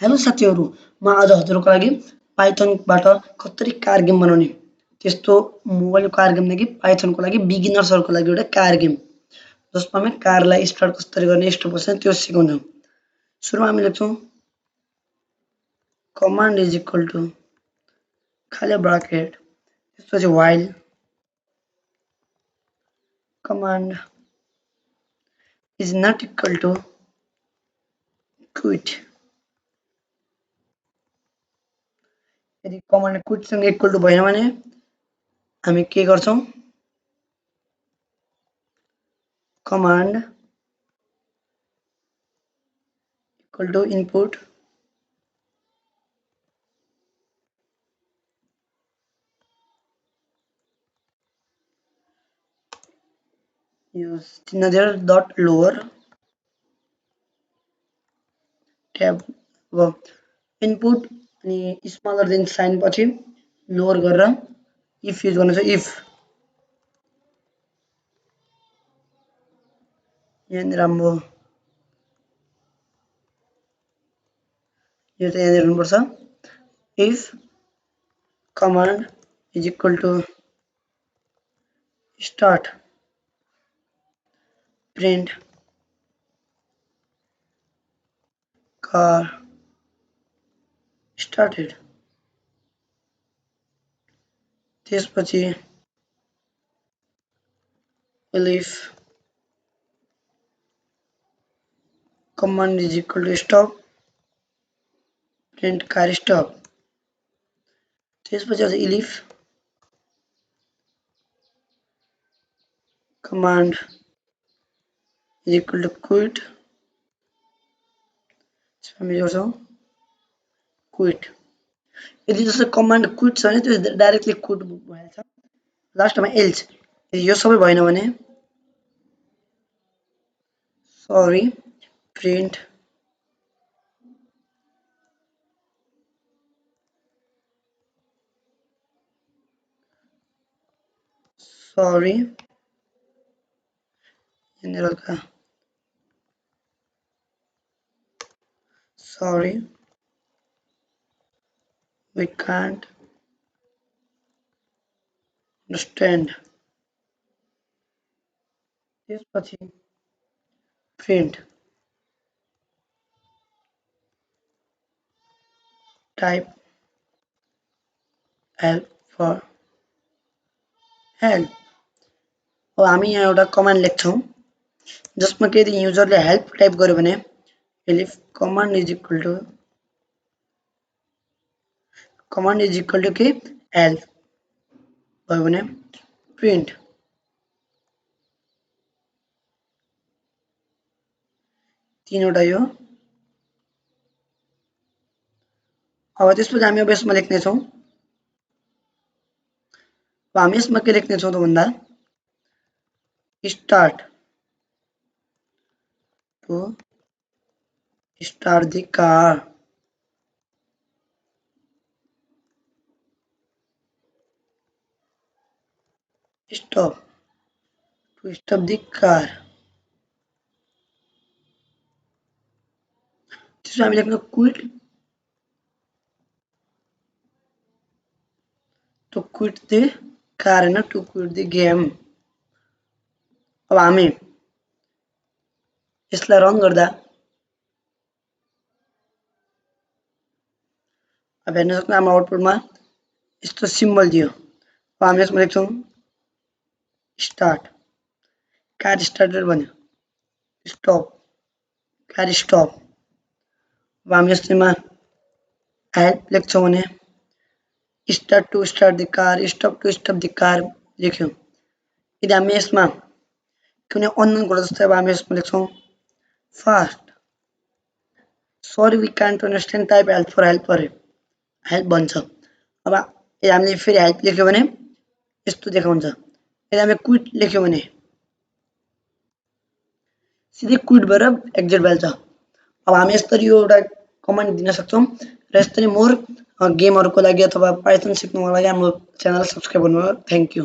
Hello साथीहरु, म आज हजुरहरुको लागि पाइथनबाट कसरी कार गेम बनाउने त्यस्तो मोबाइल कार गेम लागि पाइथनको लागि बिगिनर्सहरुको लागि एउटा कार गेम जसमा हामी कारलाई स्टार्ट कसरी गर्ने स्टेप कसरी त्यो सिकाउँछौं। सुरुमा हामी लेख्छौं कमान्ड इज इक्वल टु खाली ब्राकेट त्यसपछि while command is not equal to quit. यदि कमान्ड क्विट सँग इक्वल टु भएन भने हामी के गर्छौं command equal to input use चिन्ह दिएर डट लोअर ट्याब इनपुट अनि स्मलर देन साइन पछि लोअर गरेर इफ युज गर्नु छ इफ यहाँ राम्रो यो चाहिँ यहाँ हुनुपर्छ if command is equal to start print car started त्यसपछि if command is equal to stop print car stop त्यसपछि अझ if command is equal to quit हामी गर्छौं क्विट। यदि जस्तो कमान्ड क्विट छ भने त्यो डाइरेक्टली क्विट भइहाल्छ। लास्टमा एल्स यदि यो सबै भएन भने सरी प्रिन्ट सरी यहाँनिर sorry we can't understand त्यसपछि print type help for help अब हामी यहाँ एउटा कमान्ड लेख्छौं जसमा के यदि युजरले हेल्प टाइप गर्यो भने if command is equal to के help भयो भने print तीनवटा यो अब त्यसपछि हामी अब यसमा लेख्ने छौं हामी यसमा के लेख्ने छौं त भन्दा start to start the car stop to stop the car त्यसपछि हामी लेख्नु quit to quit the car and to quit the game। अब हामी यसलाई रन गर्दा अब हेर्न सक्नु हाम्रो आउटपुटमा यस्तो सिम्बल दियो। अब हामी यसमा लेख्छौं स्टार्ट कार स्टार्टेड भन्यो स्टप कार स्टप। अब हामी यसमा हेल्प लेख्छौं भने start to start the car stop to stop the car लेख्यौं। यदि हामी यसमा कुनै अननोन कुरा जस्तै अब हामी यसमा लेख्छौं fast sorry we can't understand type help for help गरे हेल्प भन्छ। अब यदि हामीले फेरि हेल्प लेख्यो भने यस्तो देखाउँछ। यदि हामी क्विट लेख्यो भने सिधै क्विट भएर एक्जिट भइहाल्छ। अब हामी यसरी यो एउटा कमान्ड दिन सक्छौं र यसरी मोर गेमहरुको लागि अथवा पाइथन सिक्नको लागि हाम्रो च्यानल सब्स्क्राइब गर्नुहोला। Thank you.